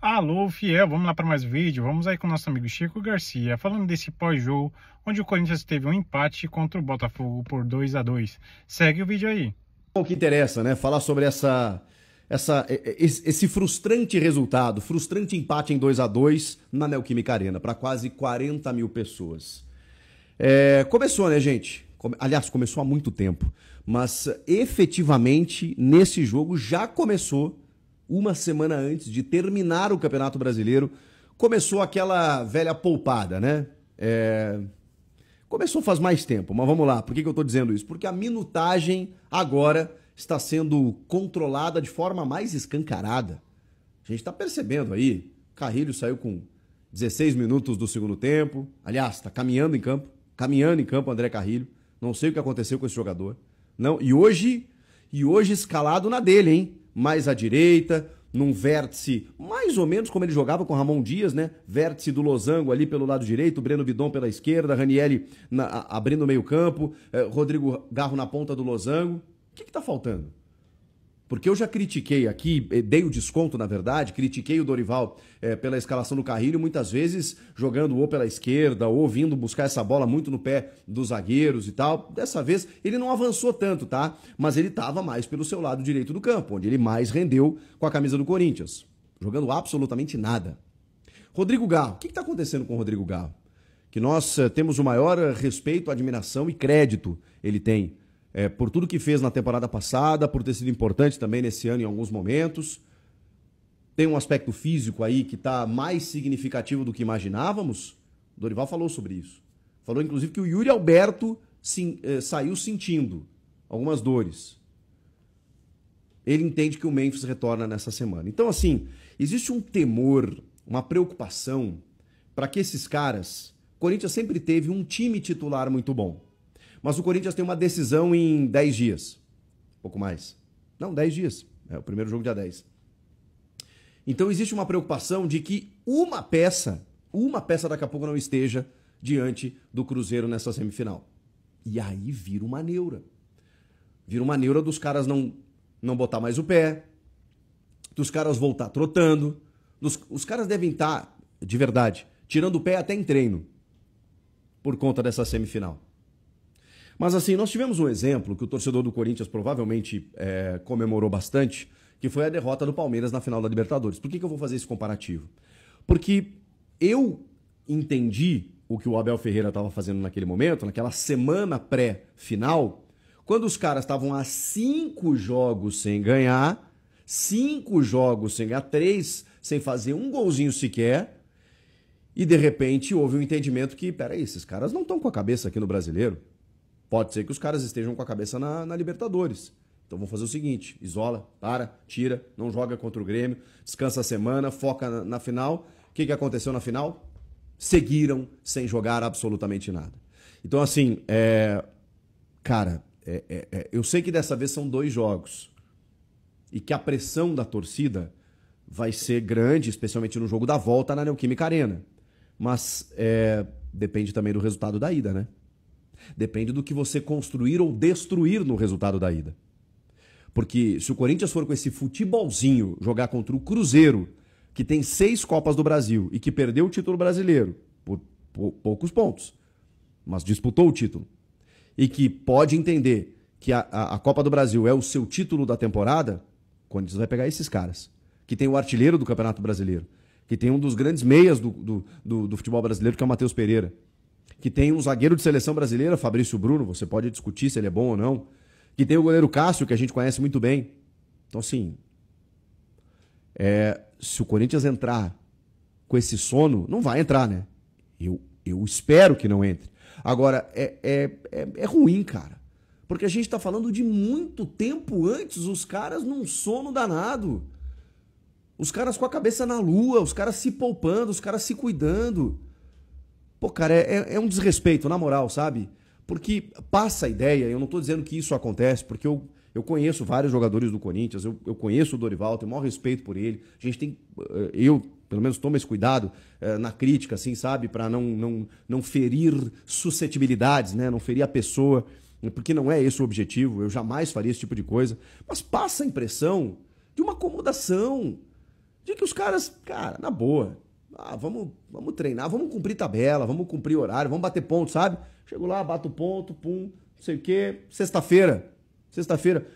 Alô, fiel, vamos lá para mais um vídeo. Vamos aí com o nosso amigo Chico Garcia, falando desse pós-jogo, onde o Corinthians teve um empate contra o Botafogo por 2-2. Segue o vídeo aí. O que interessa, né? Falar sobre esse frustrante resultado, frustrante empate em 2-2 na Neoquímica Arena, para quase 40 mil pessoas. Começou, né, gente? Aliás, começou há muito tempo, mas efetivamente nesse jogo já começou uma semana antes de terminar o Campeonato Brasileiro. Começou aquela velha poupada, né? Começou faz mais tempo, mas vamos lá. Por que eu estou dizendo isso? Porque a minutagem agora está sendo controlada de forma mais escancarada. A gente está percebendo aí, Carrilho saiu com 16 minutos do segundo tempo. Aliás, está caminhando em campo, André Carrilho. Não sei o que aconteceu com esse jogador. Não, e hoje escalado na dele, hein? Mais à direita, num vértice, mais ou menos como ele jogava com Ramon Dias, né? Vértice do Losango ali pelo lado direito, Breno Bidon pela esquerda, Ranieri abrindo o meio campo, Rodrigo Garro na ponta do Losango. O que tá faltando? Porque eu já critiquei aqui, dei o desconto, na verdade, critiquei o Dorival pela escalação do Carrilho, muitas vezes jogando ou pela esquerda, ou vindo buscar essa bola muito no pé dos zagueiros e tal. Dessa vez, ele não avançou tanto, tá? Mas ele estava mais pelo seu lado direito do campo, onde ele mais rendeu com a camisa do Corinthians, jogando absolutamente nada. Rodrigo Garro, o que está acontecendo com o Rodrigo Garro? Que nós temos o maior respeito, admiração e crédito ele tem por tudo que fez na temporada passada, por ter sido importante também nesse ano em alguns momentos. Tem um aspecto físico aí que está mais significativo do que imaginávamos. O Dorival falou sobre isso. Falou, inclusive, que o Yuri Alberto saiu sentindo algumas dores. Ele entende que o Memphis retorna nessa semana. Então, assim, existe um temor, uma preocupação para que esses caras... O Corinthians sempre teve um time titular muito bom. Mas o Corinthians tem uma decisão em 10 dias. Um pouco mais. Não, 10 dias. É o primeiro jogo dia 10. Então existe uma preocupação de que uma peça daqui a pouco não esteja diante do Cruzeiro nessa semifinal. E aí vira uma neura. Vira uma neura dos caras não botar mais o pé, dos caras voltar trotando. Os caras devem estar, de verdade, tirando o pé até em treino por conta dessa semifinal. Mas assim, nós tivemos um exemplo que o torcedor do Corinthians provavelmente comemorou bastante, que foi a derrota do Palmeiras na final da Libertadores. Por que eu vou fazer esse comparativo? Porque eu entendi o que o Abel Ferreira estava fazendo naquele momento, naquela semana pré-final, quando os caras estavam a 5 jogos sem ganhar, 3 sem fazer um golzinho sequer, e de repente houve um entendimento que, peraí, esses caras não estão com a cabeça aqui no Brasileiro. Pode ser que os caras estejam com a cabeça na Libertadores. Então vamos fazer o seguinte, isola, tira, não joga contra o Grêmio, descansa a semana, foca na final. O que aconteceu na final? Seguiram sem jogar absolutamente nada. Então assim, eu sei que dessa vez são 2 jogos e que a pressão da torcida vai ser grande, especialmente no jogo da volta na Neoquímica Arena. Mas depende também do resultado da ida, né? Depende do que você construir ou destruir no resultado da ida. Porque se o Corinthians for com esse futebolzinho jogar contra o Cruzeiro, que tem 6 Copas do Brasil e que perdeu o título brasileiro por poucos pontos, mas disputou o título, e que pode entender que a Copa do Brasil é o seu título da temporada, o Corinthians vai pegar esses caras, que tem o artilheiro do Campeonato Brasileiro, que tem um dos grandes meias do futebol brasileiro, que é o Matheus Pereira, que tem um zagueiro de seleção brasileira, Fabrício Bruno, você pode discutir se ele é bom ou não, que tem o goleiro Cássio, que a gente conhece muito bem. Então, assim, se o Corinthians entrar com esse sono, não vai entrar, né? Eu espero que não entre. Agora, é ruim, cara, porque a gente tá falando de muito tempo antes, os caras num sono danado, os caras com a cabeça na lua, os caras se poupando, os caras se cuidando. Pô, cara, é um desrespeito, na moral, sabe? Porque passa a ideia, eu não tô dizendo que isso acontece, porque eu conheço vários jogadores do Corinthians, eu conheço o Dorival, tenho o maior respeito por ele. A gente tem, eu pelo menos tomo esse cuidado na crítica, assim, sabe? Pra não ferir suscetibilidades, né? Não ferir a pessoa, porque não é esse o objetivo, eu jamais faria esse tipo de coisa. Mas passa a impressão de uma acomodação, De que os caras, cara, na boa, vamos treinar, vamos cumprir tabela, vamos cumprir horário, vamos bater ponto, sabe? Chego lá, bato ponto, pum, não sei o quê. Sexta-feira,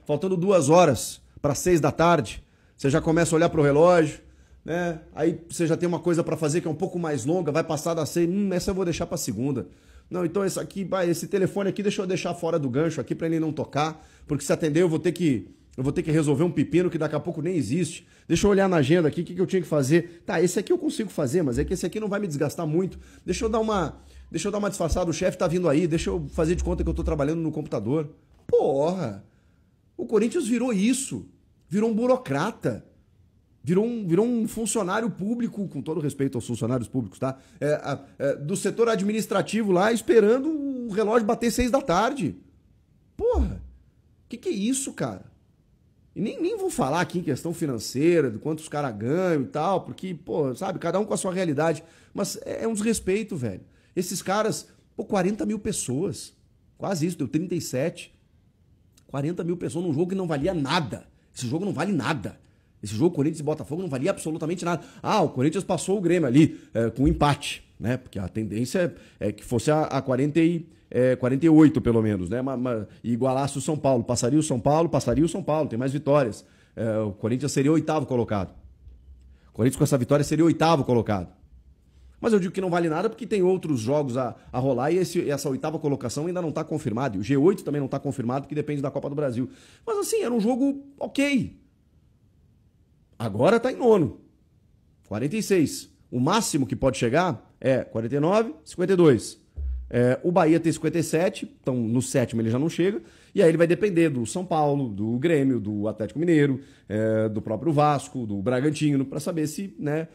faltando 2 horas para 6 da tarde, você já começa a olhar pro relógio, né? Aí você já tem uma coisa para fazer que é um pouco mais longa, vai passar da 6, essa eu vou deixar para segunda. Não, então esse telefone aqui deixa eu deixar fora do gancho aqui para ele não tocar, porque se atender eu vou ter que resolver um pepino que daqui a pouco nem existe. Deixa eu olhar na agenda aqui o que eu tinha que fazer. Tá, esse aqui eu consigo fazer, mas é que esse aqui não vai me desgastar muito. Deixa eu dar uma disfarçada, o chefe tá vindo aí, deixa eu fazer de conta que eu tô trabalhando no computador. Porra! O Corinthians virou isso. Virou um burocrata. Virou um funcionário público, com todo respeito aos funcionários públicos, tá? Do setor administrativo lá, esperando o relógio bater 6 da tarde. Porra! Que é isso, cara? E nem vou falar aqui em questão financeira, de quanto os caras ganham e tal, porque, pô, sabe, cada um com a sua realidade. Mas é um desrespeito, velho. Esses caras, 40 mil pessoas. Quase isso, deu 37. 40 mil pessoas num jogo que não valia nada. Esse jogo não vale nada. Esse jogo, Corinthians e Botafogo, não valia absolutamente nada. O Corinthians passou o Grêmio ali com empate, né? Porque a tendência é que fosse a 48, pelo menos, né? E igualasse o São Paulo. Passaria o São Paulo, tem mais vitórias. O Corinthians seria o 8º colocado. O Corinthians com essa vitória seria o 8º colocado. Mas eu digo que não vale nada porque tem outros jogos a rolar e essa 8ª colocação ainda não está confirmada. E o G8 também não está confirmado porque depende da Copa do Brasil. Mas assim, era um jogo ok. Agora está em 9º. 46. O máximo que pode chegar é 49, 52. O Bahia tem 57, então no 7º ele já não chega. E aí ele vai depender do São Paulo, do Grêmio, do Atlético Mineiro, do próprio Vasco, do Bragantino, para saber se, né,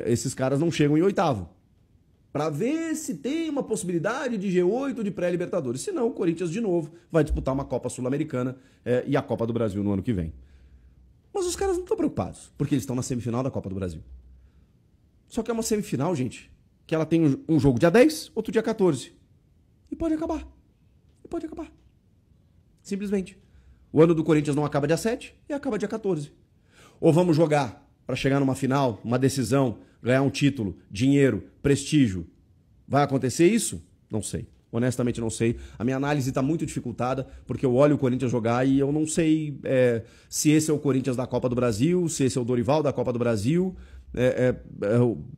esses caras não chegam em 8º. Para ver se tem uma possibilidade de G8 de pré-Libertadores. Senão o Corinthians de novo vai disputar uma Copa Sul-Americana e a Copa do Brasil no ano que vem. Mas os caras não estão preocupados, porque eles estão na semifinal da Copa do Brasil. Só que é uma semifinal, gente, que ela tem um jogo dia 10, outro dia 14. E pode acabar. Simplesmente. O ano do Corinthians não acaba dia 7 e acaba dia 14. Ou vamos jogar para chegar numa final, uma decisão, ganhar um título, dinheiro, prestígio. Vai acontecer isso? Não sei. Honestamente não sei. A minha análise está muito dificultada, porque eu olho o Corinthians jogar e eu não sei se esse é o Corinthians da Copa do Brasil, se esse é o Dorival da Copa do Brasil,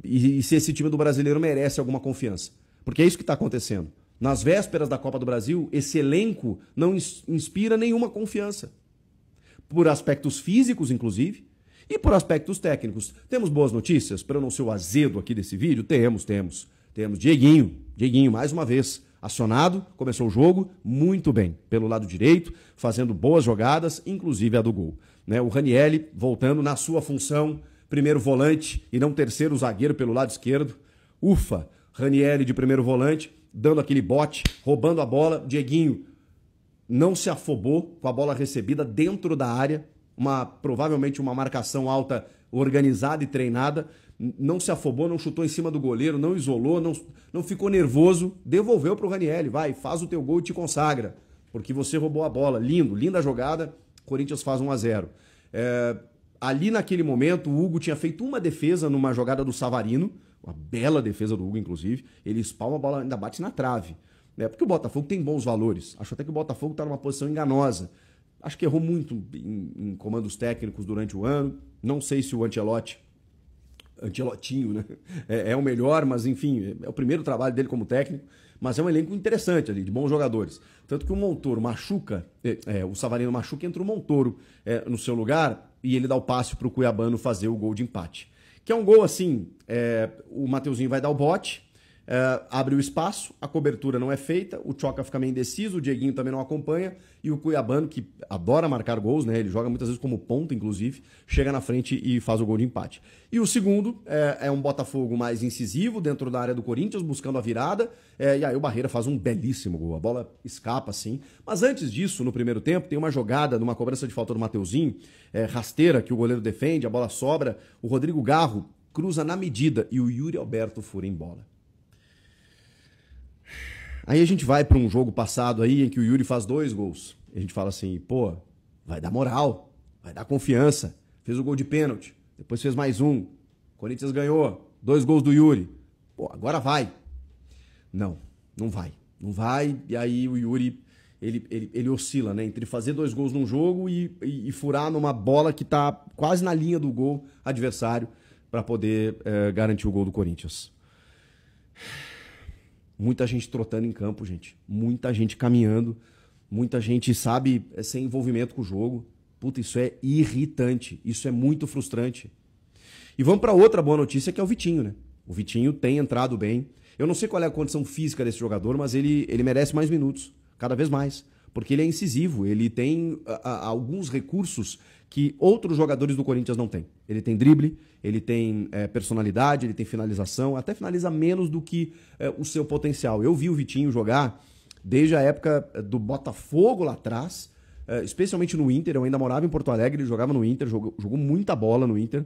e se esse time do brasileiro merece alguma confiança. Porque é isso que está acontecendo. Nas vésperas da Copa do Brasil, esse elenco não inspira nenhuma confiança. Por aspectos físicos, inclusive, e por aspectos técnicos. Temos boas notícias? Para eu não ser o azedo aqui desse vídeo? Temos. Dieguinho, mais uma vez, acionado, começou o jogo muito bem, pelo lado direito, fazendo boas jogadas, inclusive a do gol. Né? O Ranieri voltando na sua função, primeiro volante e não terceiro zagueiro pelo lado esquerdo. Ufa, Ranieri de primeiro volante, dando aquele bote, roubando a bola. Dieguinho não se afobou com a bola recebida dentro da área, provavelmente uma marcação alta organizada e treinada. Não se afobou, não chutou em cima do goleiro, não isolou, não ficou nervoso, devolveu para o Ranieri, vai, faz o teu gol e te consagra, porque você roubou a bola. Linda jogada, Corinthians faz 1-0. Ali naquele momento, o Hugo tinha feito uma defesa numa jogada do Savarino, uma bela defesa do Hugo, inclusive, ele espalma a bola, ainda bate na trave, né? Porque o Botafogo tem bons valores, acho até que o Botafogo está numa posição enganosa, acho que errou muito em comandos técnicos durante o ano, não sei se o Ancelotinho, né? É o melhor, mas enfim, é o primeiro trabalho dele como técnico, mas é um elenco interessante ali, de bons jogadores. Tanto que o Montoro machuca, o Savarino machuca, entra o Montoro no seu lugar e ele dá o passe para o Cuiabano fazer o gol de empate. Que é um gol assim, o Mateuzinho vai dar o bote, abre o espaço, a cobertura não é feita, o Tchoca fica meio indeciso, o Dieguinho também não acompanha, e o Cuiabano, que adora marcar gols, né? Ele joga muitas vezes como ponta, inclusive, chega na frente e faz o gol de empate. E o segundo é um Botafogo mais incisivo dentro da área do Corinthians, buscando a virada, e aí o Barreira faz um belíssimo gol, a bola escapa assim. Mas antes disso, no primeiro tempo, tem uma jogada numa cobrança de falta do Mateuzinho, rasteira, que o goleiro defende, a bola sobra, o Rodrigo Garro cruza na medida e o Yuri Alberto fura em bola. Aí a gente vai para um jogo passado aí em que o Yuri faz 2 gols. E a gente fala assim, pô, vai dar moral, vai dar confiança. Fez o gol de pênalti. Depois fez mais um. Corinthians ganhou. 2 gols do Yuri. Pô, agora vai. Não vai. Não vai. E aí o Yuri, ele oscila, né? Entre fazer 2 gols num jogo e furar numa bola que tá quase na linha do gol adversário para poder garantir o gol do Corinthians. Muita gente trotando em campo, gente. Muita gente caminhando. Muita gente, sabe, sem envolvimento com o jogo. Puta, isso é irritante. Isso é muito frustrante. E vamos para outra boa notícia, que é o Vitinho, né? O Vitinho tem entrado bem. Eu não sei qual é a condição física desse jogador, mas ele merece mais minutos. Cada vez mais. Porque ele é incisivo. Ele tem alguns recursos que outros jogadores do Corinthians não têm. Ele tem drible, ele tem personalidade, ele tem finalização. Até finaliza menos do que o seu potencial. Eu vi o Vitinho jogar desde a época do Botafogo lá atrás, especialmente no Inter. Eu ainda morava em Porto Alegre, ele jogava no Inter, jogou muita bola no Inter.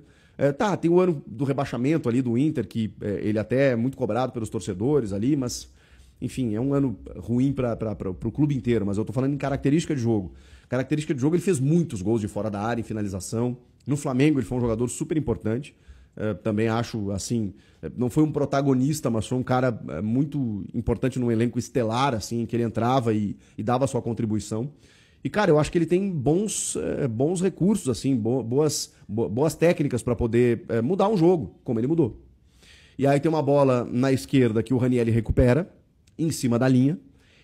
Tem o ano do rebaixamento ali do Inter, que ele até é muito cobrado pelos torcedores ali, mas, enfim, é um ano ruim para o clube inteiro, mas eu tô falando em característica de jogo. Característica de jogo, ele fez muitos gols de fora da área, em finalização. No Flamengo ele foi um jogador super importante. Também acho, assim, não foi um protagonista, mas foi um cara muito importante no elenco estelar, assim, que ele entrava e dava a sua contribuição. E, cara, eu acho que ele tem bons recursos, assim, boas técnicas para poder mudar um jogo, como ele mudou. E aí tem uma bola na esquerda que o Ranieri recupera, em cima da linha,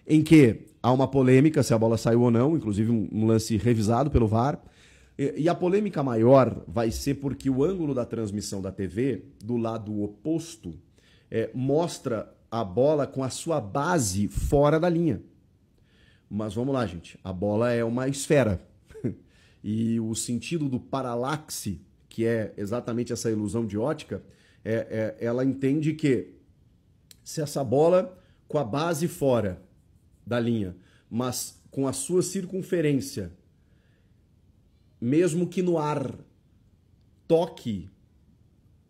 em que há uma polêmica se a bola saiu ou não, inclusive um lance revisado pelo VAR. E a polêmica maior vai ser porque o ângulo da transmissão da TV, do lado oposto, mostra a bola com a sua base fora da linha. Mas vamos lá, gente. A bola é uma esfera. E o sentido do paralaxe, que é exatamente essa ilusão de ótica, ela entende que se essa bola com a base fora da linha, mas com a sua circunferência, mesmo que no ar toque,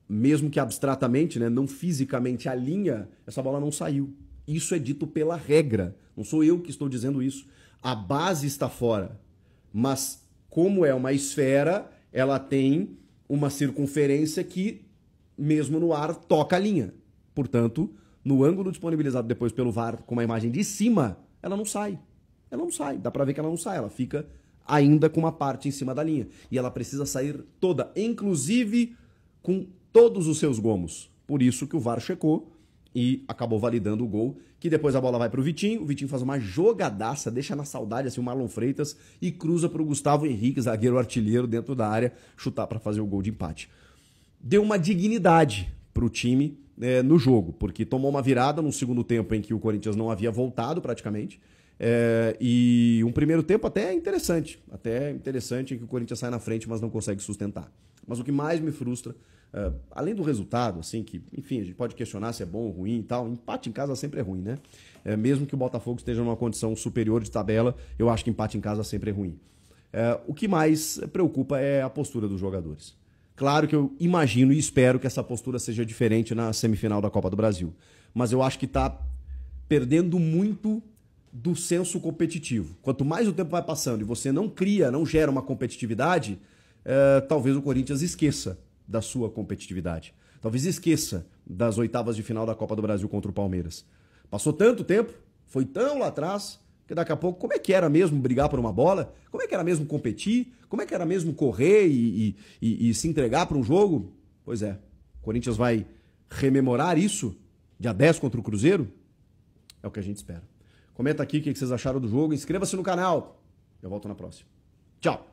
mesmo que abstratamente, né, não fisicamente a linha, essa bola não saiu. Isso é dito pela regra. Não sou eu que estou dizendo isso. A base está fora. Mas, como é uma esfera, ela tem uma circunferência que, mesmo no ar, toca a linha. Portanto, no ângulo disponibilizado depois pelo VAR, com uma imagem de cima, ela não sai. Ela não sai. Dá pra ver que ela não sai. Ela fica ainda com uma parte em cima da linha. E ela precisa sair toda, inclusive com todos os seus gomos. Por isso que o VAR checou e acabou validando o gol, que depois a bola vai pro Vitinho, o Vitinho faz uma jogadaça, deixa na saudade assim o Marlon Freitas e cruza pro Gustavo Henrique, zagueiro artilheiro dentro da área, chutar para fazer o gol de empate. Deu uma dignidade pro time no jogo, porque tomou uma virada no segundo tempo em que o Corinthians não havia voltado praticamente, e um primeiro tempo até interessante em que o Corinthians sai na frente, mas não consegue sustentar. Mas o que mais me frustra, além do resultado, assim, que, enfim, a gente pode questionar se é bom ou ruim e tal, empate em casa sempre é ruim, né? Mesmo que o Botafogo esteja numa condição superior de tabela, eu acho que empate em casa sempre é ruim. O que mais preocupa é a postura dos jogadores. Claro que eu imagino e espero que essa postura seja diferente na semifinal da Copa do Brasil, mas eu acho que está perdendo muito do senso competitivo. Quanto mais o tempo vai passando e você não gera uma competitividade, talvez o Corinthians esqueça da sua competitividade. Talvez esqueça das oitavas de final da Copa do Brasil contra o Palmeiras. Passou tanto tempo, foi tão lá atrás, que daqui a pouco, como é que era mesmo brigar por uma bola? Como é que era mesmo competir? Como é que era mesmo correr e se entregar para um jogo? Pois é, o Corinthians vai rememorar isso dia 10 contra o Cruzeiro? É o que a gente espera. Comenta aqui o que vocês acharam do jogo, inscreva-se no canal. Eu volto na próxima. Tchau!